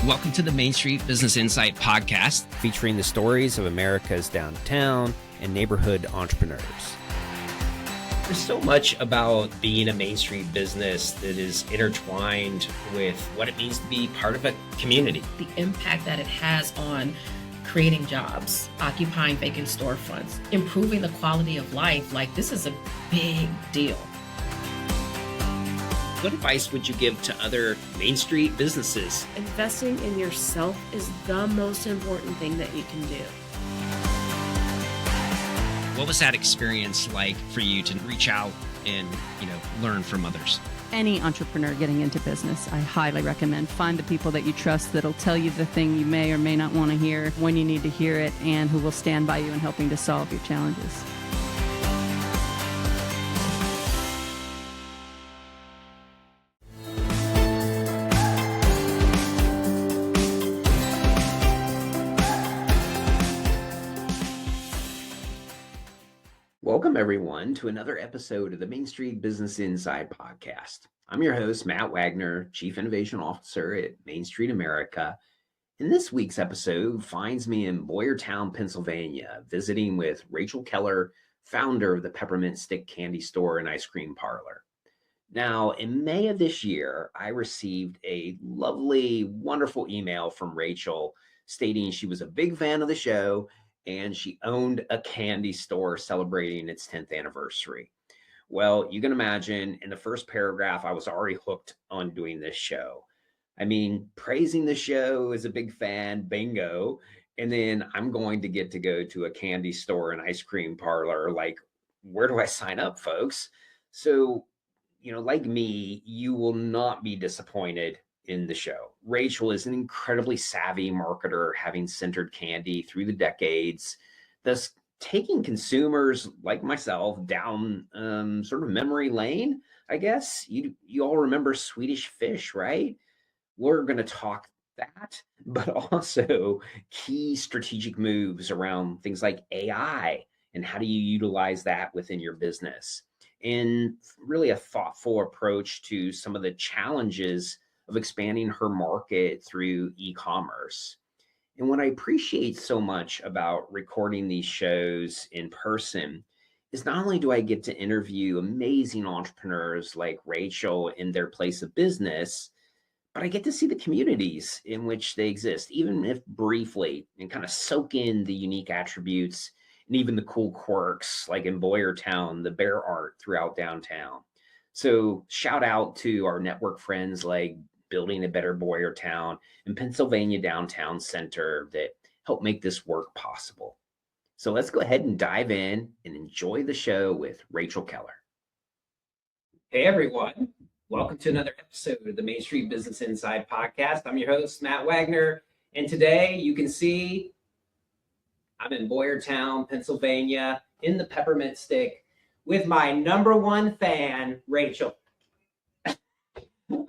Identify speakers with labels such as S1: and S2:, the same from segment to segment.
S1: Welcome to the Main Street Business Insight Podcast,
S2: featuring the stories of America's downtown and neighborhood entrepreneurs.
S1: There's so much about being a Main Street business that is intertwined with what it means to be part of a community.
S3: The impact that it has on creating jobs, occupying vacant storefronts, improving the quality of life, like this is a big deal.
S1: What advice would you give to other Main Street businesses?
S4: Investing in yourself is the most important thing that you can do.
S1: What was that experience like for you to reach out and, learn from others?
S5: Any entrepreneur getting into business, I highly recommend find the people that you trust that'll tell you the thing you may or may not want to hear when you need to hear it, and who will stand by you in helping to solve your challenges.
S2: Welcome, everyone, to another episode of the Main Street Business Inside Podcast. I'm your host, Matt Wagner, Chief Innovation Officer at Main Street America. And this week's episode finds me in Boyertown, Pennsylvania, visiting with Rachael Kehler, founder of the Peppermint Stick Candy Store and Ice Cream Parlor. Now, in May of this year, I received a lovely, wonderful email from Rachael stating she was a big fan of the show and she owned a candy store celebrating its 10th anniversary. Well, you can imagine in the first paragraph, I was already hooked on doing this show. I mean, praising the show as a big fan, bingo. And then I'm going to get to go to a candy store and ice cream parlor. Like, where do I sign up, folks? So, like me, you will not be disappointed in the show. Rachael is an incredibly savvy marketer, having centered candy through the decades, thus taking consumers like myself down sort of memory lane, I guess. You all remember Swedish Fish, right? We're going to talk that, but also key strategic moves around things like AI and how do you utilize that within your business, and really a thoughtful approach to some of the challenges of expanding her market through e-commerce. And what I appreciate so much about recording these shows in person is not only do I get to interview amazing entrepreneurs like Rachael in their place of business, but I get to see the communities in which they exist, even if briefly, and kind of soak in the unique attributes and even the cool quirks, like in Boyertown, the bear art throughout downtown. So shout out to our network friends like Building a Better Boyertown and Pennsylvania Downtown Center that help make this work possible. So let's go ahead and dive in and enjoy the show with Rachael Kehler.
S1: Hey, everyone. Welcome to another episode of the Main Street Business Inside Podcast. I'm your host, Matt Wagner. And today you can see I'm in Boyertown, Pennsylvania, in the Peppermint Stick with my number one fan, Rachael.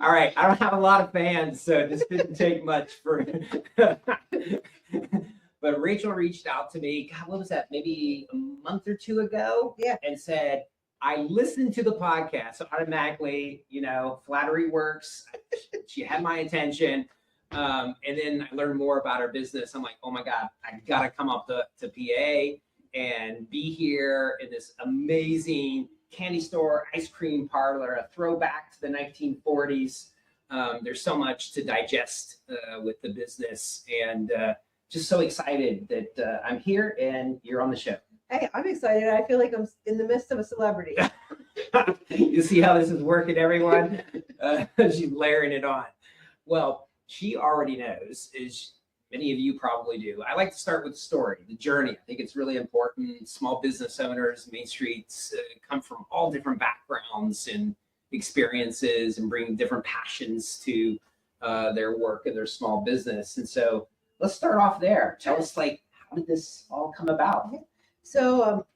S1: All right, I don't have a lot of fans, so this didn't take much for. But Rachael reached out to me, God, what was that, maybe a month or two ago?
S6: Yeah.
S1: And said, I listened to the podcast, so automatically, flattery works. She had my attention. And then I learned more about her business. I'm like, oh my God, I got to come up to PA and be here in this amazing candy store, ice cream parlor, a throwback to the 1940s. There's so much to digest with the business, and just so excited that I'm here and you're on the show.
S6: Hey, I'm excited. I feel like I'm in the midst of a celebrity.
S1: You see how this is working, everyone? She's layering it on. Well, she already knows, as many of you probably do. I like to start with the story, the journey. I think it's really important. Small business owners, Main Streets, come from all different backgrounds and experiences and bring different passions to their work and their small business. And so let's start off there. Tell us, how did this all come about?
S6: So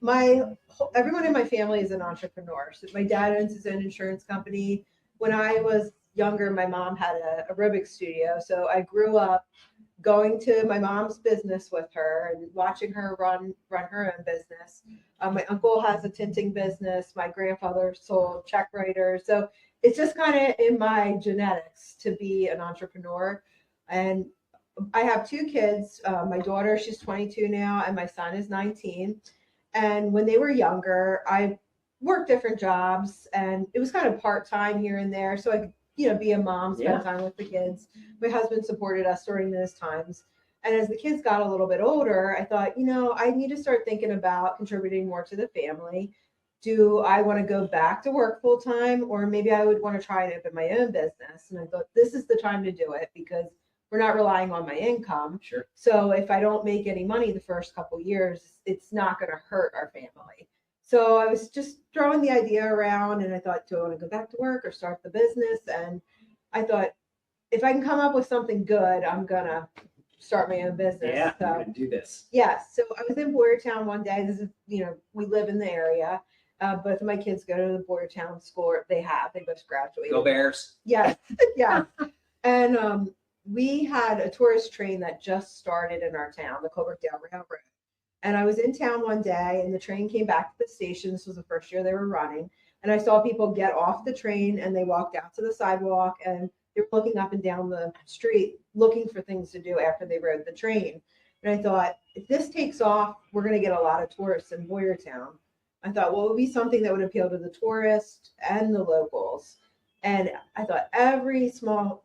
S6: everyone in my family is an entrepreneur. So my dad owns his own insurance company. When I was younger, my mom had a aerobic studio. So I grew up going to my mom's business with her and watching her run her own business. My uncle has a tinting business. My grandfather sold check writers. So it's just kind of in my genetics to be an entrepreneur. And I have two kids. My daughter, she's 22 now, and my son is 19. And when they were younger, I worked different jobs, and it was kind of part-time here and there. So I could, be a mom, spend time with the kids. My husband supported us during those times. And as the kids got a little bit older, I thought, I need to start thinking about contributing more to the family. Do I want to go back to work full time, or maybe I would want to try and open my own business? And I thought this is the time to do it because we're not relying on my income.
S1: Sure.
S6: So if I don't make any money the first couple of years, it's not going to hurt our family. So I was just throwing the idea around, and I thought, do I want to go back to work or start the business? And I thought, if I can come up with something good, I'm going to start my own business.
S1: Yeah,
S6: so,
S1: I'm going to do this.
S6: Yes. So I was in Boyertown one day. This is, we live in the area. Both of my kids go to the Boyertown school. They both graduated.
S1: Go Bears.
S6: Yes. Yeah. And we had a tourist train that just started in our town, the Cobrookdale Railroad. And I was in town one day, and the train came back to the station. This was the first year they were running. And I saw people get off the train, and they walked out to the sidewalk, and they were looking up and down the street, looking for things to do after they rode the train. And I thought, if this takes off, we're going to get a lot of tourists in Boyertown. I thought, well, it would be something that would appeal to the tourists and the locals. And I thought every small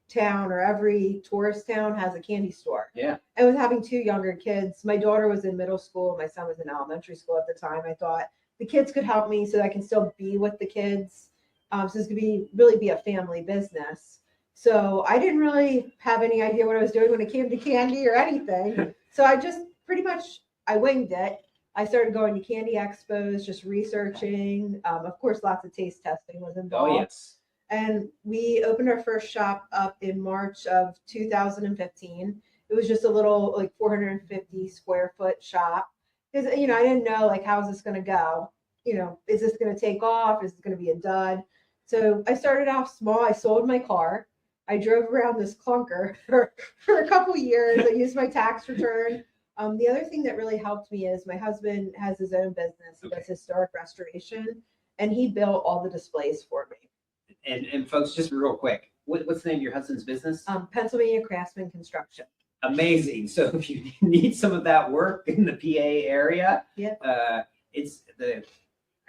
S6: town or every tourist town has a candy store.
S1: Yeah.
S6: And with having two younger kids, my daughter was in middle school, my son was in elementary school at the time. I thought the kids could help me so that I can still be with the kids. So this could really be a family business. So I didn't really have any idea what I was doing when it came to candy or anything. So I just I winged it. I started going to candy expos, just researching. Of course, lots of taste testing was involved.
S1: Oh, yes.
S6: And we opened our first shop up in March of 2015. It was just a little 450 square foot shop. Because, I didn't know how is this going to go? Is this going to take off? Is it going to be a dud? So I started off small. I sold my car. I drove around this clunker for a couple years. I used my tax return. The other thing that really helped me is my husband has his own business. He does historic restoration, and he built all the displays for me.
S1: And folks, just real quick, what's the name of your husband's business?
S6: Pennsylvania Craftsman Construction.
S1: Amazing. So if you need some of that work in the PA area,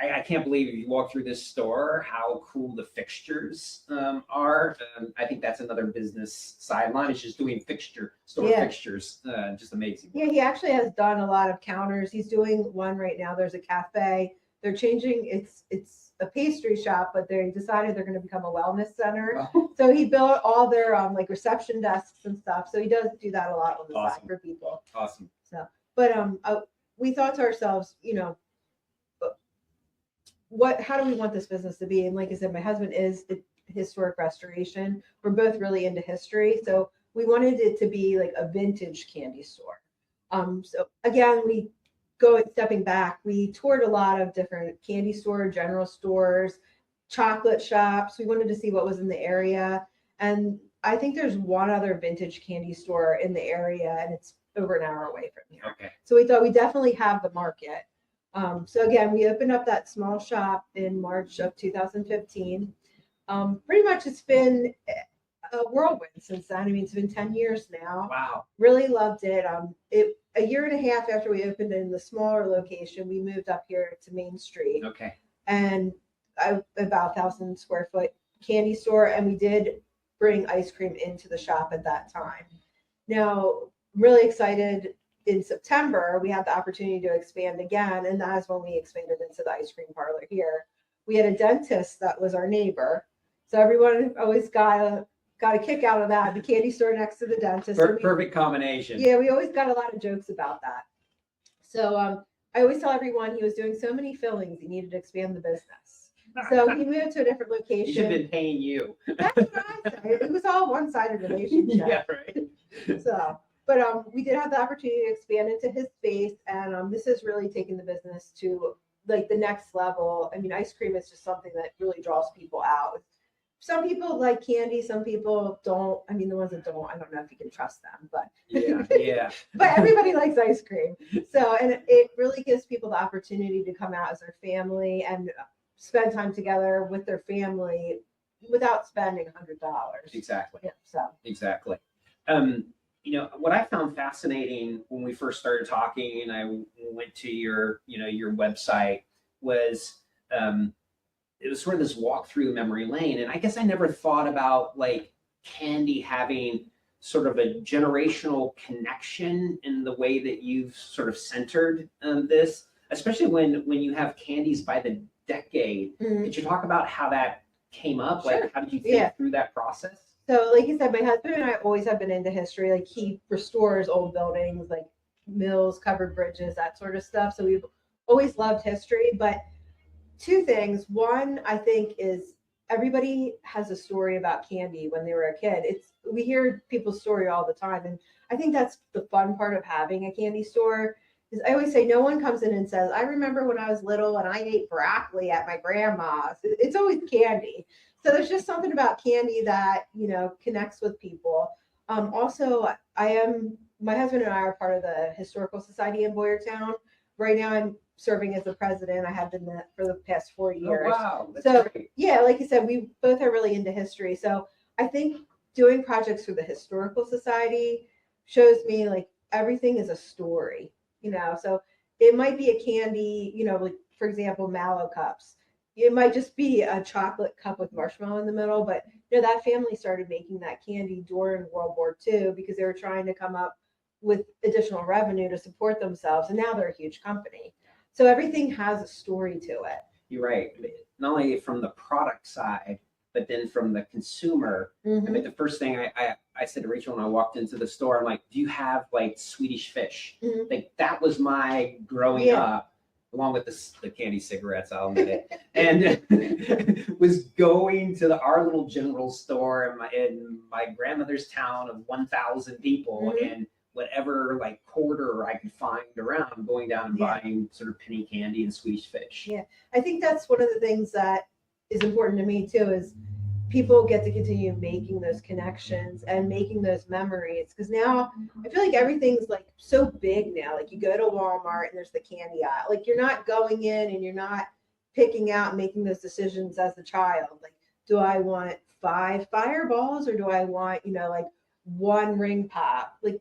S1: I can't believe if you walk through this store, how cool the fixtures are. I think that's another business sideline. It's just doing store fixtures. Just amazing.
S6: Yeah, he actually has done a lot of counters. He's doing one right now. There's a cafe. They're changing. It's a pastry shop, but they decided they're going to become a wellness center.
S1: Oh.
S6: So he built all their reception desks and stuff. So he does do that a lot on the side for people.
S1: Awesome.
S6: So, but we thought to ourselves, how do we want this business to be? And like I said, my husband is historic restoration. We're both really into history. So we wanted it to be like a vintage candy store. So again, stepping back, we toured a lot of different candy stores, general stores, chocolate shops. We wanted to see what was in the area. And I think there's one other vintage candy store in the area, and it's over an hour away from here.
S1: Okay.
S6: So we thought we definitely have the market. So again, we opened up that small shop in March of 2015. Pretty much it's been a whirlwind since then. I mean, it's been 10 years now.
S1: Wow.
S6: Really loved it. A year and a half after we opened in the smaller location, we moved up here to Main Street.
S1: Okay.
S6: And about 1,000 square foot candy store. And we did bring ice cream into the shop at that time. Now, really excited. In September, we had the opportunity to expand again, and that is when we expanded into the ice cream parlor here. We had a dentist that was our neighbor, so everyone always got a kick out of that. The candy store next to the dentist.
S1: Perfect combination.
S6: Yeah, we always got a lot of jokes about that. So I always tell everyone he was doing so many fillings, he needed to expand the business. So he moved to a different location.
S1: He should have been paying you.
S6: That's what I say. It was all one-sided relationship.
S1: Yeah, right.
S6: So. But we did have the opportunity to expand into his space, and this has really taken the business to the next level. I mean, ice cream is just something that really draws people out. Some people like candy, some people don't. I mean, the ones that don't, I don't know if you can trust them, but
S1: yeah.
S6: But everybody likes ice cream. So, and it really gives people the opportunity to come out as their family and spend time together with their family without spending $100.
S1: Exactly.
S6: Yeah. So
S1: exactly. What I found fascinating when we first started talking and I went to your website was, it was sort of this walk through memory lane. And I guess I never thought about like candy having sort of a generational connection in the way that you've sort of centered this, especially when you have candies by the decade. Could you talk about how that came up?
S6: Sure.
S1: Like, how did you think through that process?
S6: So like you said, my husband and I always have been into history. Like he restores old buildings, like mills, covered bridges, that sort of stuff. So we've always loved history. But two things. One, I think, is everybody has a story about candy when they were a kid. We hear people's story all the time. And I think that's the fun part of having a candy store. Is I always say no one comes in and says, I remember when I was little and I ate broccoli at my grandma's. It's always candy. So there's just something about candy that, connects with people. Also, my husband and I are part of the Historical Society in Boyertown. Right now I'm serving as the president. I have been for the past 4 years.
S1: Oh, wow. That's great.
S6: Yeah, like you said, we both are really into history. So I think doing projects for the Historical Society shows me like everything is a story, so it might be a candy, like for example, mallow cups. It might just be a chocolate cup with marshmallow in the middle, but that family started making that candy during World War II because they were trying to come up with additional revenue to support themselves, and now they're a huge company. So everything has a story to it.
S1: You're right. Not only from the product side, but then from the consumer. I mean, the first thing I said to Rachel when I walked into the store, I'm like, do you have like Swedish fish? Like that was my growing up, along with the candy cigarettes, I'll admit it. And was going to our little general store in my grandmother's town of 1,000 people, and whatever like quarter I could find around, going down and buying sort of penny candy and Swedish fish.
S6: Yeah, I think that's one of the things that is important to me too, is people get to continue making those connections and making those memories. Because now I feel like everything's like so big now. Like you go to Walmart and there's the candy aisle. Like you're not going in and you're not picking out and making those decisions as a child. Like, do I want 5 fireballs or do I want, like 1 ring pop? Like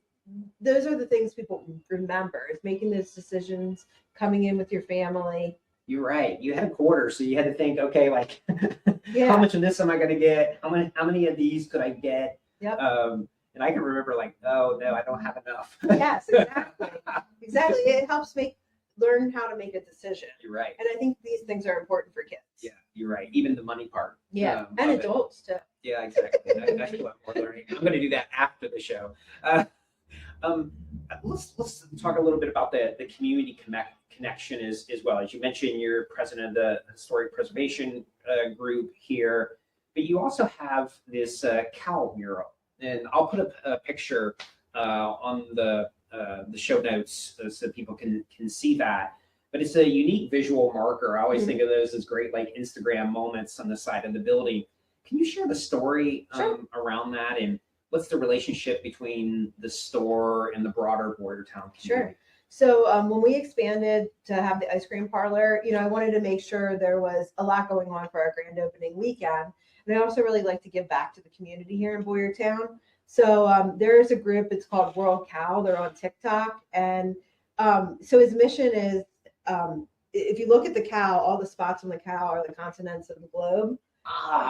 S6: those are the things people remember, is making those decisions, coming in with your family.
S1: You're right. You had a quarter, so you had to think, okay, like how much of this am I going to get? How many of these could I get?
S6: Yep.
S1: And I can remember like, oh no, I don't have enough.
S6: Yes, exactly. Exactly. It helps learn how to make a decision.
S1: You're right.
S6: And I think these things are important for kids.
S1: Yeah, you're right. Even the money part.
S6: Yeah, and adults too.
S1: Yeah, exactly. I still have more learning. I'm going to do that after the show. Let's talk a little bit about the community connection as well. As you mentioned, you're president of the historic preservation group here, but you also have this cow mural, and I'll put a picture on the show notes so people can see that. But it's a unique visual marker. I always think of those as great like Instagram moments on the side of the building. Can you share the story around that, and what's the relationship between the store and the broader Boyertown community?
S6: Sure. So when we expanded to have the ice cream parlor, I wanted to make sure there was a lot going on for our grand opening weekend. And I also really like to give back to the community here in Boyertown. So there's a group, it's called World Cow. They're on TikTok. And so his mission is, if you look at the cow, all the spots on the cow are the continents of the globe.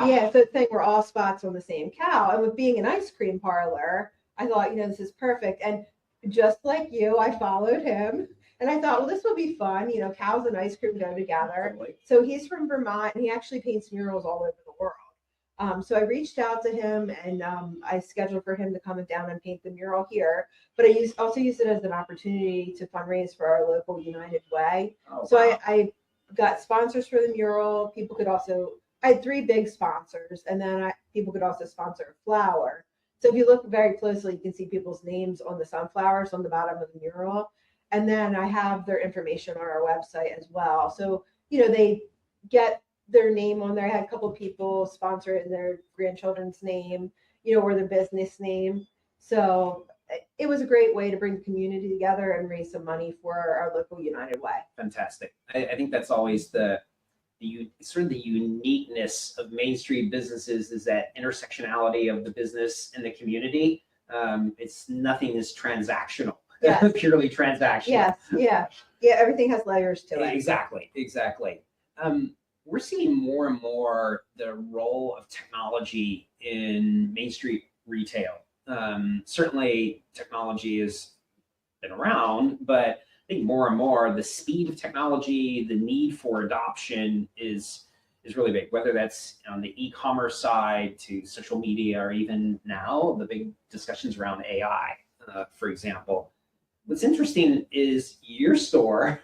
S6: Yeah, so it's saying we're all spots on the same cow. And with being an ice cream parlor, I thought, this is perfect. And just like you, I followed him and I thought, well, this will be fun. Cows and ice cream go together.
S1: Totally.
S6: So he's from Vermont and he actually paints murals all over the world. So I reached out to him and I scheduled for him to come down and paint the mural here. But I also used it as an opportunity to fundraise for our local United Way.
S1: Oh,
S6: so
S1: wow.
S6: I got sponsors for the mural. People could also, I had 3 big sponsors, and then people could also sponsor a flower. So if you look very closely, you can see people's names on the sunflowers on the bottom of the mural. And then I have their information on our website as well. So, they get their name on there. I had a couple of people sponsor it in their grandchildren's name, or their business name. So it was a great way to bring the community together and raise some money for our local United Way.
S1: Fantastic. I think that's always the sort of the uniqueness of Main Street businesses, is that intersectionality of the business and the community. It's nothing is transactional,
S6: Yes.
S1: purely transactional.
S6: Yes. Yeah. Everything has layers to it.
S1: Exactly. We're seeing more and more the role of technology in Main Street retail. Certainly technology has been around, but I think more and more the speed of technology, the need for adoption is really big, whether that's on the e-commerce side to social media, or even now the big discussions around AI, for example. What's interesting is your store,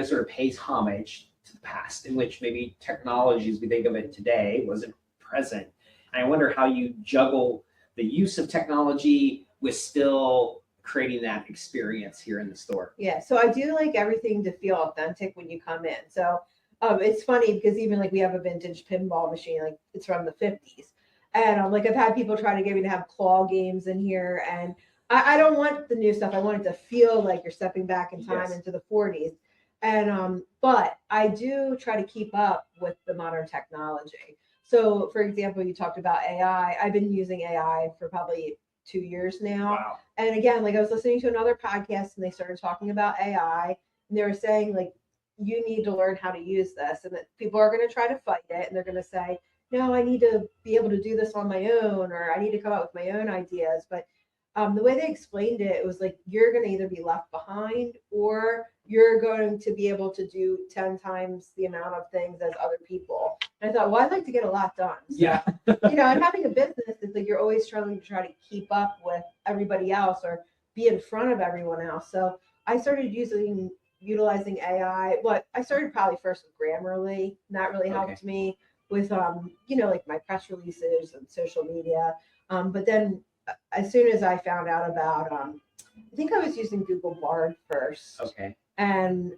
S1: sort of pays homage to the past, in which maybe technology as we think of it today wasn't present. And I wonder how you juggle the use of technology with still creating that experience here in the store.
S6: Yeah. So I do like everything to feel authentic when you come in. So it's funny because even like we have a vintage pinball machine, like it's from the 50s. And like I've had people try to get me to have claw games in here. And I don't want the new stuff. I want it to feel like you're stepping back in time into the 40s. And but I do try to keep up with the modern technology. So for example, you talked about AI. I've been using AI for probably 2 years now.
S1: Wow.
S6: And again, like I was listening to another podcast and they started talking about AI and they were saying like, you need to learn how to use this, and that people are going to try to fight it. And they're going to say, no, I need to be able to do this on my own, or I need to come up with my own ideas. But the way they explained it, it was like, you're going to either be left behind or you're going to be able to do 10 times the amount of things as other people. And I thought, well, I'd like to get a lot done. So,
S1: Yeah.
S6: and having a business is like, you're always trying to keep up with everybody else or be in front of everyone else. So I started utilizing AI. But I started probably first with Grammarly, and that really helped me with, like my press releases and social media. But then as soon as I found out about, I think I was using Google Bard first.
S1: Okay.
S6: And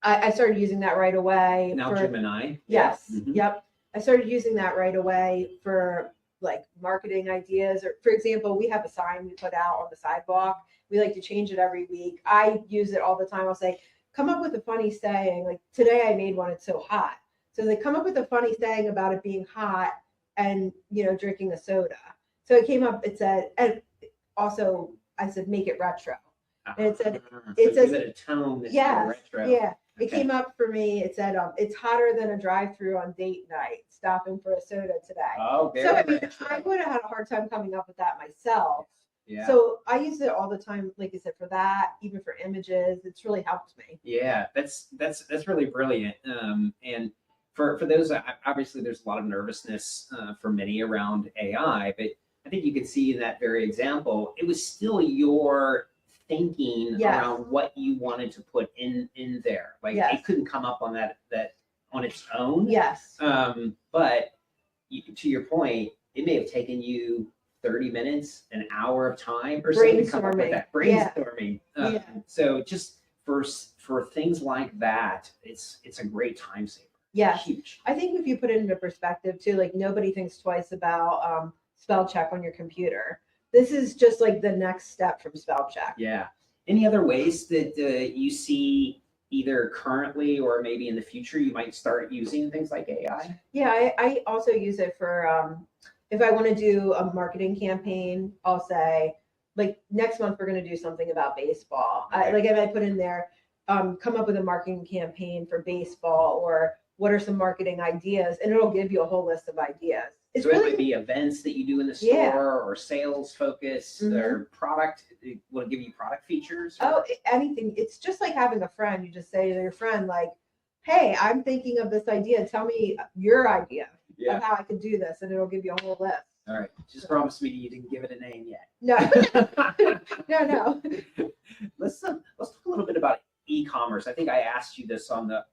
S6: I started using that right away.
S1: Now Gemini.
S6: Yes.
S1: Mm-hmm.
S6: Yep. I started using that right away for like marketing ideas. Or for example, we have a sign we put out on the sidewalk. We like to change it every week. I use it all the time. I'll say, come up with a funny saying. Like today I made one, it's so hot. So they come up with a funny saying about it being hot and, drinking a soda. So it came up, it said, and also I said, make it retro. And it said,
S1: it says a tone that's retro.
S6: Yeah. It came up for me. It said, it's hotter than a drive-through on date night, stopping for a soda today.
S1: Oh,
S6: so I would have had a hard time coming up with that myself.
S1: Yeah.
S6: So I use it all the time, like I said, for that, even for images. It's really helped me.
S1: Yeah, that's really brilliant. And for those, obviously there's a lot of nervousness for many around AI, but I think you could see in that very example, it was still your thinking around what you wanted to put in there. Like it couldn't come up on that on its own.
S6: Yes.
S1: But to your point, it may have taken you 30 minutes, an hour of time or something to come up with that brainstorming. So just for things like that, it's a great time saver.
S6: Yeah.
S1: Huge.
S6: I think if you put it into perspective too, like nobody thinks twice about spell check on your computer. This is just like the next step from spell check.
S1: Yeah. Any other ways that you see either currently or maybe in the future you might start using things like AI?
S6: Yeah, I also use it for if I want to do a marketing campaign, I'll say like next month we're going to do something about baseball. I might put in there, come up with a marketing campaign for baseball, or what are some marketing ideas, and it'll give you a whole list of ideas.
S1: So it might be events that you do in the store or sales focus or product. Will it give you product features?
S6: Oh, anything. It's just like having a friend. You just say to your friend, like, hey, I'm thinking of this idea. Tell me your idea of how I could do this. And it'll give you a whole list.
S1: All right. Just promise me you didn't give it a name yet.
S6: No. No.
S1: Let's talk a little bit about e-commerce. I think I asked you this on the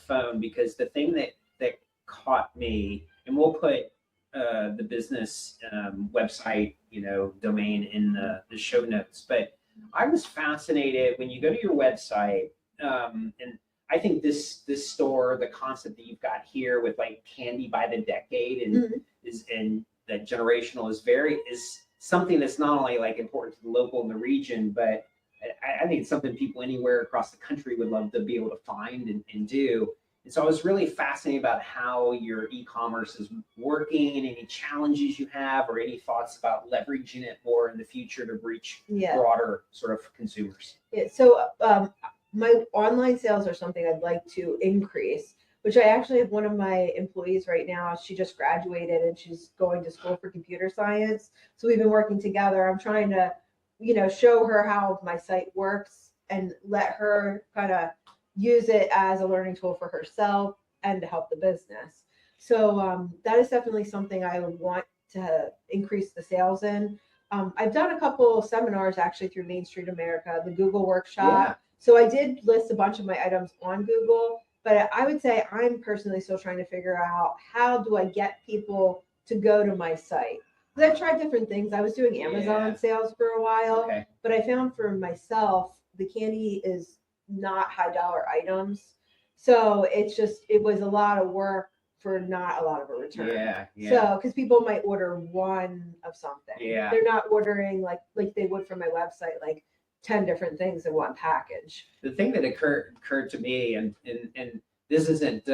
S1: phone, because the thing that caught me, and we'll put the business website, domain in the show notes. But I was fascinated when you go to your website, and I think this store, the concept that you've got here with like candy by the decade and that generational is something that's not only like important to the local and the region, but I think it's something people anywhere across the country would love to be able to find and do. And so I was really fascinated about how your e-commerce is working and any challenges you have or any thoughts about leveraging it more in the future to reach
S6: Yeah.
S1: broader sort of consumers.
S6: Yeah. So my online sales are something I'd like to increase, which I actually have one of my employees right now. She just graduated and she's going to school for computer science. So we've been working together. I'm trying to, show her how my site works and let her kind of use it as a learning tool for herself and to help the business. So that is definitely something I would want to increase the sales in. I've done a couple of seminars actually through Main Street America, the Google workshop.
S1: Yeah.
S6: So I did list a bunch of my items on Google, but I would say I'm personally still trying to figure out how do I get people to go to my site. Because I've tried different things. I was doing Amazon sales for a while, but I found for myself, the candy is not high dollar items. So it was a lot of work for not a lot of a return.
S1: Yeah.
S6: So, because people might order one of something.
S1: Yeah.
S6: They're not ordering like they would from my website, like 10 different things in one package.
S1: The thing that occurred to me, and this isn't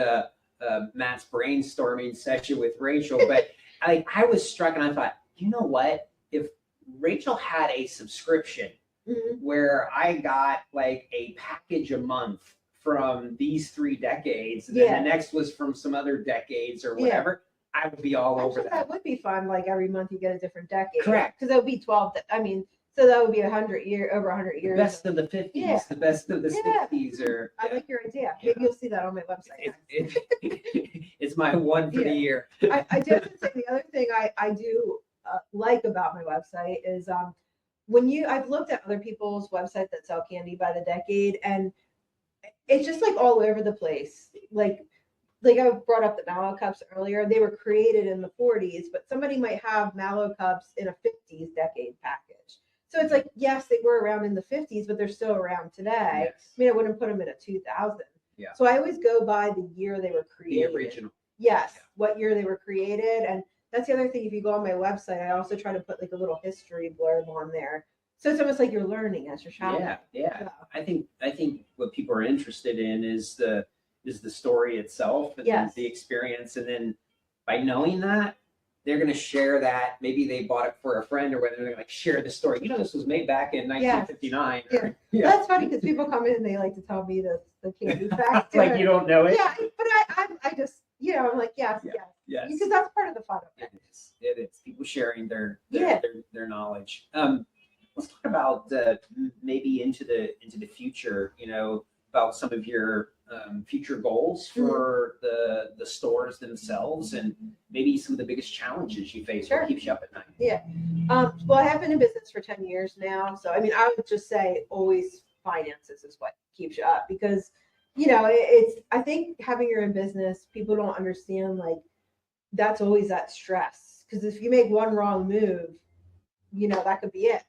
S1: Matt's brainstorming session with Rachel, but I was struck and I thought, you know what? If Rachel had a subscription where I got like a package a month from these 3 decades, and then the next was from some other decades or whatever, I would be all over that.
S6: That would be fun. Like every month you get a different decade.
S1: Correct.
S6: Because that would be 12. So that would be over 100 years.
S1: The best of the 50s, the best of the 60s, or
S6: I like your idea. Maybe you'll see that on my website.
S1: It's my one for the year.
S6: I do have to say the other thing I do like about my website is I've looked at other people's websites that sell candy by the decade, and it's just like all over the place. Like I brought up the Mallow cups earlier. They were created in the 40s, but somebody might have Mallow cups in a 50s decade package. So it's like, yes, they were around in the 50s, but they're still around today.
S1: Yes.
S6: I mean, I wouldn't put them in a 2000.
S1: Yeah.
S6: So I always go by the year they were created.
S1: The original.
S6: Yes, what year they were created. And that's the other thing. If you go on my website, I also try to put like a little history blurb on there. So it's almost like you're learning as you're shopping.
S1: Yeah. I think what people are interested in is the story itself and the experience. And then by knowing that, they're going to share that. Maybe they bought it for a friend, or whether they're going to share the story. This was made back in 1959.
S6: That's funny because people come in and they like to tell me the candy facts.
S1: Like you don't know it.
S6: Yeah, but I just I'm like yes, because that's part of the fun of it.
S1: It is people sharing their knowledge. Let's talk about maybe into the future. About some of your future goals for the stores themselves, and maybe some of the biggest challenges you face. What keeps you up at night?
S6: Yeah. Well, I have been in business for 10 years now, so I mean, I would just say always finances is what keeps you up, because it's I think having your own business, people don't understand like that's always that stress, because if you make one wrong move, that could be it.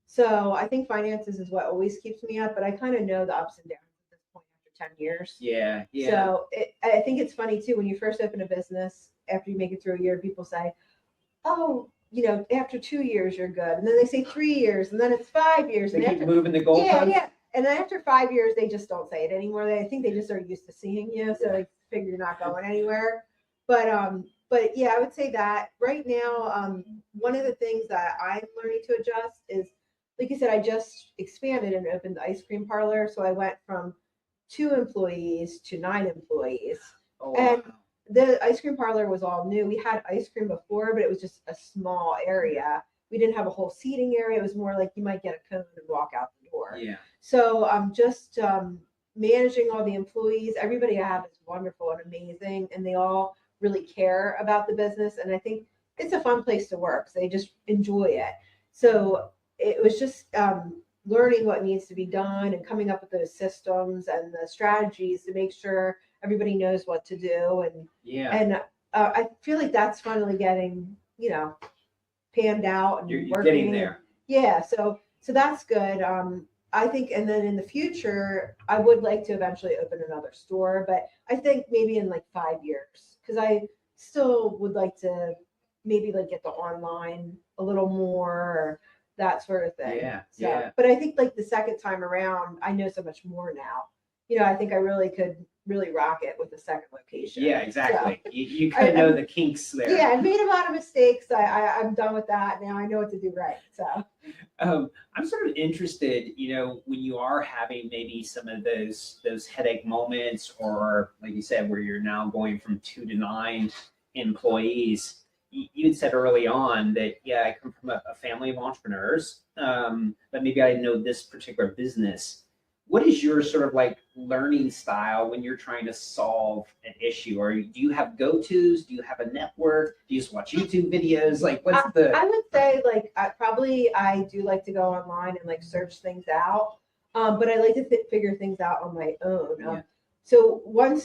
S6: So I think finances is what always keeps me up, but I kind of know the ups and downs at this point after 10 years.
S1: Yeah.
S6: So I think it's funny too, when you first open a business, after you make it through a year, people say, oh, after 2 years, you're good. And then they say 3 years, and then it's 5 years.
S1: They
S6: and
S1: keep moving the goalposts.
S6: Yeah. And then after 5 years, they just don't say it anymore. I think they just are used to seeing you. So they figure you're not going anywhere. But yeah, I would say that right now, one of the things that I'm learning to adjust is, like you said, I just expanded and opened the ice cream parlor. So I went from 2 employees to 9 employees. And the ice cream parlor was all new. We had ice cream before, but it was just a small area. We didn't have a whole seating area. It was more like you might get a cone and walk out the door.
S1: Yeah.
S6: So I'm just managing all the employees. Everybody I have is wonderful and amazing, and they all really care about the business. And I think it's a fun place to work. So they just enjoy it. So it was just learning what needs to be done and coming up with those systems and the strategies to make sure everybody knows what to do. And I feel like that's finally getting, panned out and
S1: you're
S6: working.
S1: getting there.
S6: Yeah. So that's good. I think, and then in the future, I would like to eventually open another store, but I think maybe in like 5 years, because I still would like to maybe like get the online a little more, or that sort of thing.
S1: Yeah.
S6: But I think like the second time around, I know so much more now. I think I really could really rock it with the second location.
S1: Yeah, exactly.
S6: So,
S1: You kind of know the kinks there.
S6: yeah, I made a lot of mistakes. I'm done with that now. I know what to do right. So
S1: I'm sort of interested, when you are having maybe some of those headache moments, or like you said, where you're now going from 2 to 9 employees. You had said early on that, yeah, I come from a family of entrepreneurs, but maybe I didn't know this particular business. What is your sort of like learning style when you're trying to solve an issue? Or do you have go-tos? Do you have a network? Do you just watch YouTube videos? Like, what's
S6: I would say like I do like to go online and like search things out, but I like to figure things out on my own.
S1: Yeah.
S6: So one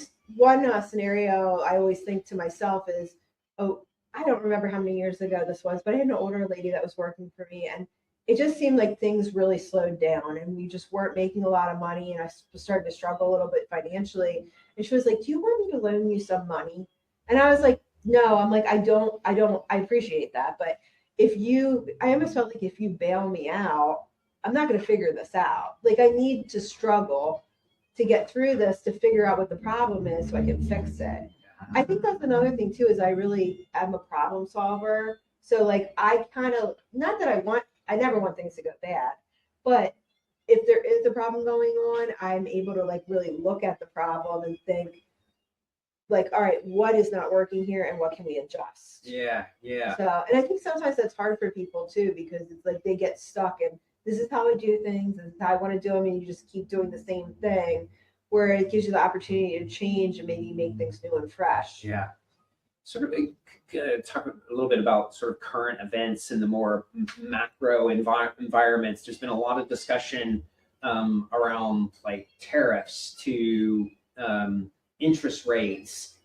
S6: scenario I always think to myself is, oh, I don't remember how many years ago this was, but I had an older lady that was working for me, and it just seemed like things really slowed down and we just weren't making a lot of money, and I started to struggle a little bit financially. And she was like, do you want me to loan you some money? And I was like, no. I'm like, I appreciate that, but I almost felt like if you bail me out, I'm not going to figure this out. Like, I need to struggle to get through this to figure out what the problem is so I can fix it. I think that's another thing too, is I really am a problem solver. So like, I kind of, not that I never want things to go bad, but if there is a problem going on, I'm able to like really look at the problem and think like, all right, what is not working here and what can we adjust?
S1: Yeah.
S6: So, and I think sometimes that's hard for people too, because it's like they get stuck in, this is how I do things, this is how I want to do them, and you just keep doing the same thing, where it gives you the opportunity to change and maybe make things new and fresh.
S1: Yeah. Sort of talk a little bit about sort of current events in the more macro environments. There's been a lot of discussion around like tariffs to interest rates.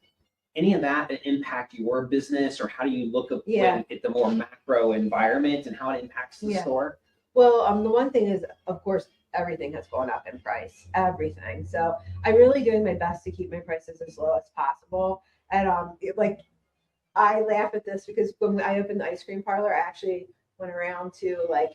S1: Any of that impact your business, or how do you look at the more macro environment and how it impacts the store?
S6: Well, the one thing is, of course, everything has gone up in price, everything. So I'm really doing my best to keep my prices as low as possible. And like, I laugh at this because when I opened the ice cream parlor, I actually went around to like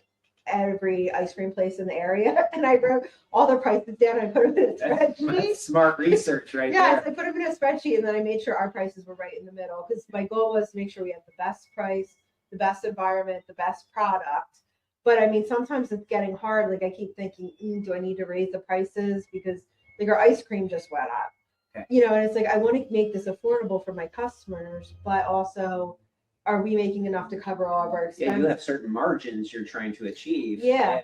S6: every ice cream place in the area, and I wrote all the prices down and put them in a spreadsheet.
S1: That's smart research right
S6: there.
S1: there.
S6: I put them in a spreadsheet, and then I made sure our prices were right in the middle, because my goal was to make sure we had the best price, the best environment, the best product. But I mean, sometimes it's getting hard. Like, I keep thinking, do I need to raise the prices? Because like our ice cream just went up.
S1: Okay.
S6: And it's like, I want to make this affordable for my customers, but also, are we making enough to cover all of our expenses?
S1: Yeah, you have certain margins you're trying to achieve.
S6: Yeah.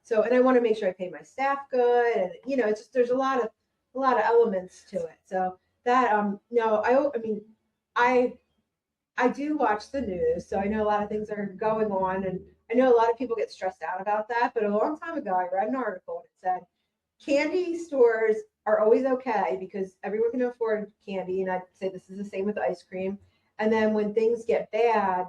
S6: So, and I want to make sure I pay my staff good, and it's just, there's a lot of elements to it. So that no, I mean, I do watch the news, so I know a lot of things are going on, and I know a lot of people get stressed out about that. But a long time ago, I read an article and it said candy stores are always okay because everyone can afford candy, and I'd say this is the same with ice cream. And then when things get bad,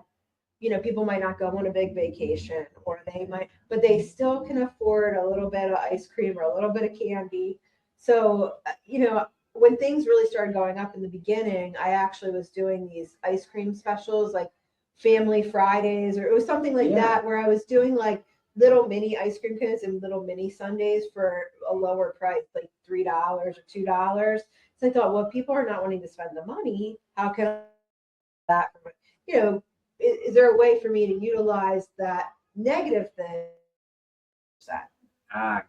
S6: people might not go on a big vacation, or they might, but they still can afford a little bit of ice cream or a little bit of candy. So, when things really started going up in the beginning, I actually was doing these ice cream specials, like Family Fridays, or it was something like that, where I was doing like little mini ice cream cones and little mini sundaes for a lower price, like $3 or $2. So I thought, well, people are not wanting to spend the money. How can I that? Is there a way for me to utilize that negative thing?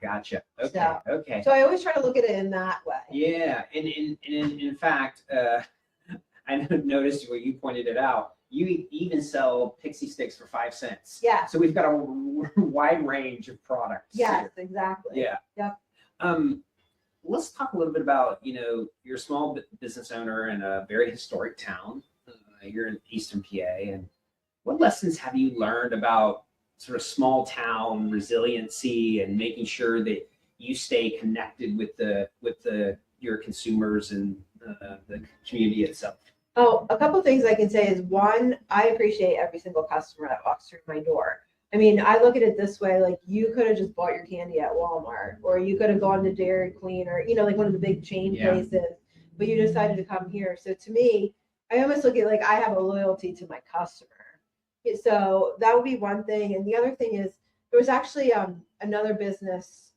S1: Gotcha. Okay. Okay.
S6: So I always try to look at it in that way.
S1: Yeah, and in fact, I noticed where you pointed it out. You even sell pixie sticks for 5 cents.
S6: Yeah.
S1: So we've got a wide range of products.
S6: Yes,
S1: here.
S6: exactly.
S1: Yeah.
S6: Yep.
S1: Let's talk a little bit about, you're a small business owner in a very historic town. You're in Eastern PA, and what lessons have you learned about sort of small town resiliency and making sure that you stay connected with your consumers and the community itself?
S6: Oh, a couple of things I can say is, one, I appreciate every single customer that walks through my door. I mean, I look at it this way, like, you could have just bought your candy at Walmart, or you could have gone to Dairy Queen, or, like one of the big chain places, but you decided to come here. So to me, I almost look at like I have a loyalty to my customer. So that would be one thing. And the other thing is, there was actually another business.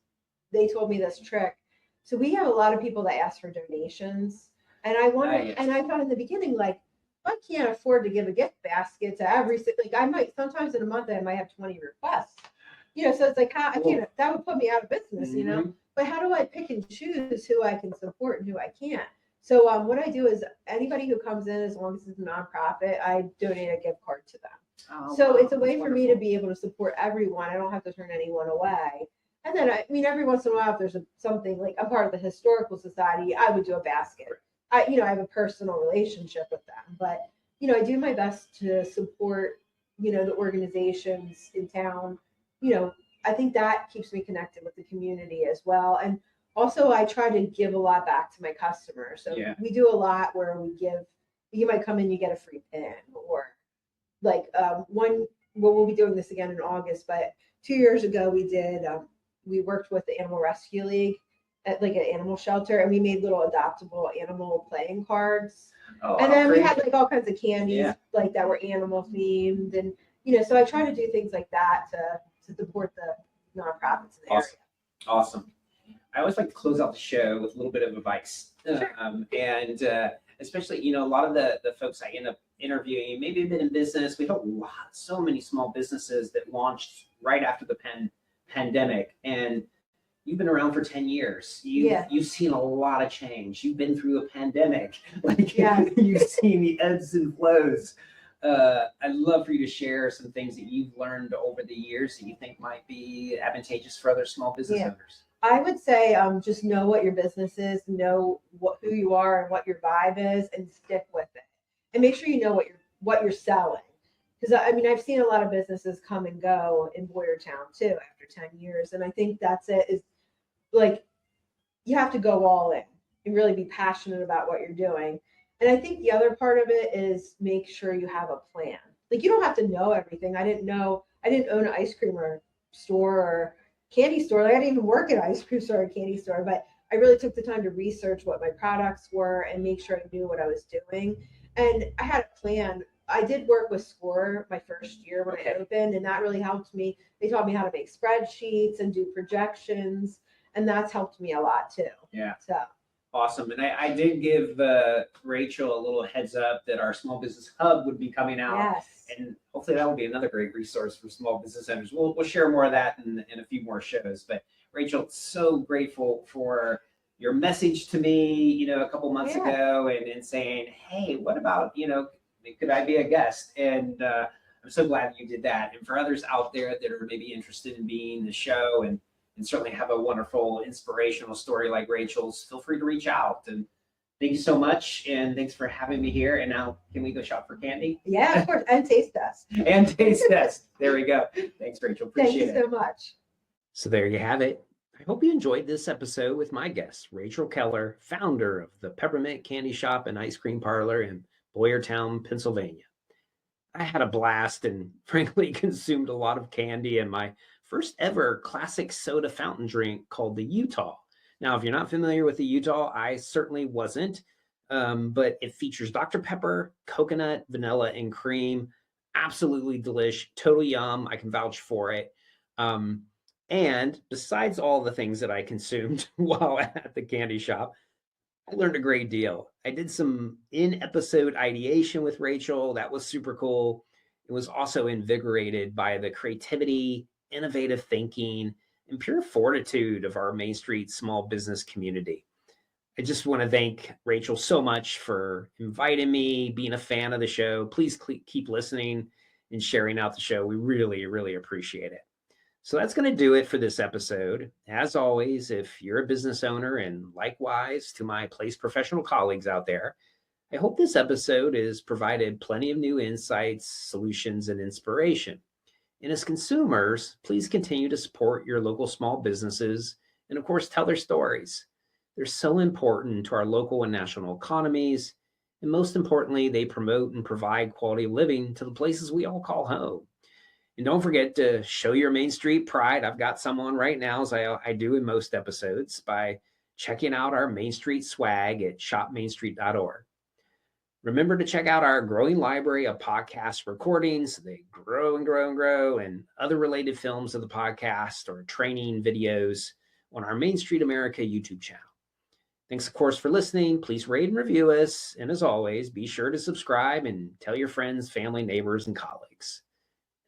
S6: They told me this trick. So we have a lot of people that ask for donations. And I wonder,
S1: Yes.
S6: and I thought in the beginning, like, I can't afford to give a gift basket to like I might sometimes in a month I might have 20 requests. So it's like how I can't, that would put me out of business, but how do I pick and choose who I can support and who I can't? So what I do is anybody who comes in, as long as it's a nonprofit, I donate a gift card to them.
S1: Oh,
S6: So
S1: wow,
S6: it's a way
S1: that's
S6: for me to
S1: wonderful.
S6: be able to support everyone. I don't have to turn anyone away. And then, I mean, every once in a while, if there's something like I'm part of the historical society, I would do a basket. I have a personal relationship with them, but, I do my best to support, the organizations in town. I think that keeps me connected with the community as well. And also I try to give a lot back to my customers. So we do a lot where you might come in, you get a free pin, or like we'll be doing this again in August, but 2 years ago we worked with the Animal Rescue League at like an animal shelter, and we made little adoptable animal playing cards.
S1: Oh,
S6: And then
S1: great.
S6: we had like all kinds of candies like that were animal themed, and so I try to do things like that to support the nonprofits in the area.
S1: Awesome. I always like to close out the show with a little bit of advice.
S6: Sure.
S1: And especially, a lot of the folks I end up interviewing, maybe have been in business. We have so many small businesses that launched right after the pandemic. And you've been around for 10 years. You've seen a lot of change. You've been through a pandemic. You've seen the ebbs and flows. I'd love for you to share some things that you've learned over the years that you think might be advantageous for other small business owners.
S6: I would say just know what your business is, know who you are and what your vibe is, and stick with it. And make sure you know what you're selling. Because I mean, I've seen a lot of businesses come and go in Boyertown too after 10 years. And I think that's it, is like you have to go all in and really be passionate about what you're doing. And I think the other part of it is make sure you have a plan. Like you don't have to know everything. I didn't own an ice cream store or candy store. Like I didn't even work at an ice cream store or candy store, but I really took the time to research what my products were and make sure I knew what I was doing. And I had a plan. I did work with SCORE my first year when I opened, and that really helped me. They taught me how to make spreadsheets and do projections, and that's helped me a lot too.
S1: Yeah.
S6: So
S1: awesome. And I did give Rachel a little heads up that our Small Business Hub would be coming out.
S6: Yes.
S1: And hopefully that will be another great resource for small business owners. We'll share more of that in a few more shows. But Rachel, so grateful for your message to me, a couple months ago and saying, hey, what about, could I be a guest? And I'm so glad you did that. And for others out there that are maybe interested in being the show and certainly have a wonderful inspirational story like Rachel's, feel free to reach out. And thank you so much. And thanks for having me here. And now can we go shop for candy?
S6: Yeah, of course. And taste test.
S1: And taste test. There we go. Thanks, Rachel. Appreciate it.
S6: Thank you so much.
S2: So there you have it. I hope you enjoyed this episode with my guest, Rachael Kehler, founder of the Peppermint Candy Shop and Ice Cream Parlor in Boyertown, Pennsylvania. I had a blast and frankly consumed a lot of candy and my first ever classic soda fountain drink called the Utah. Now, if you're not familiar with the Utah, I certainly wasn't, but it features Dr. Pepper, coconut, vanilla, and cream. Absolutely delish, total yum. I can vouch for it. And besides all the things that I consumed while at the candy shop, I learned a great deal. I did some in-episode ideation with Rachel. That was super cool. It was also invigorated by the creativity, innovative thinking, and pure fortitude of our Main Street small business community. I just want to thank Rachel so much for inviting me, being a fan of the show. Please keep listening and sharing out the show. We really, really appreciate it. So that's going to do it for this episode. As always, if you're a business owner, and likewise to my Place Professional colleagues out there, I hope this episode has provided plenty of new insights, solutions, and inspiration. And as consumers, please continue to support your local small businesses and, of course, tell their stories. They're so important to our local and national economies. And most importantly, they promote and provide quality of living to the places we all call home. And don't forget to show your Main Street pride. I've got some on right now, as I do in most episodes, by checking out our Main Street swag at shopmainstreet.org. Remember to check out our growing library of podcast recordings. They grow and grow and grow, and other related films of the podcast or training videos on our Main Street America YouTube channel. Thanks, of course, for listening. Please rate and review us. And as always, be sure to subscribe and tell your friends, family, neighbors, and colleagues.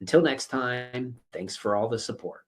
S2: Until next time, thanks for all the support.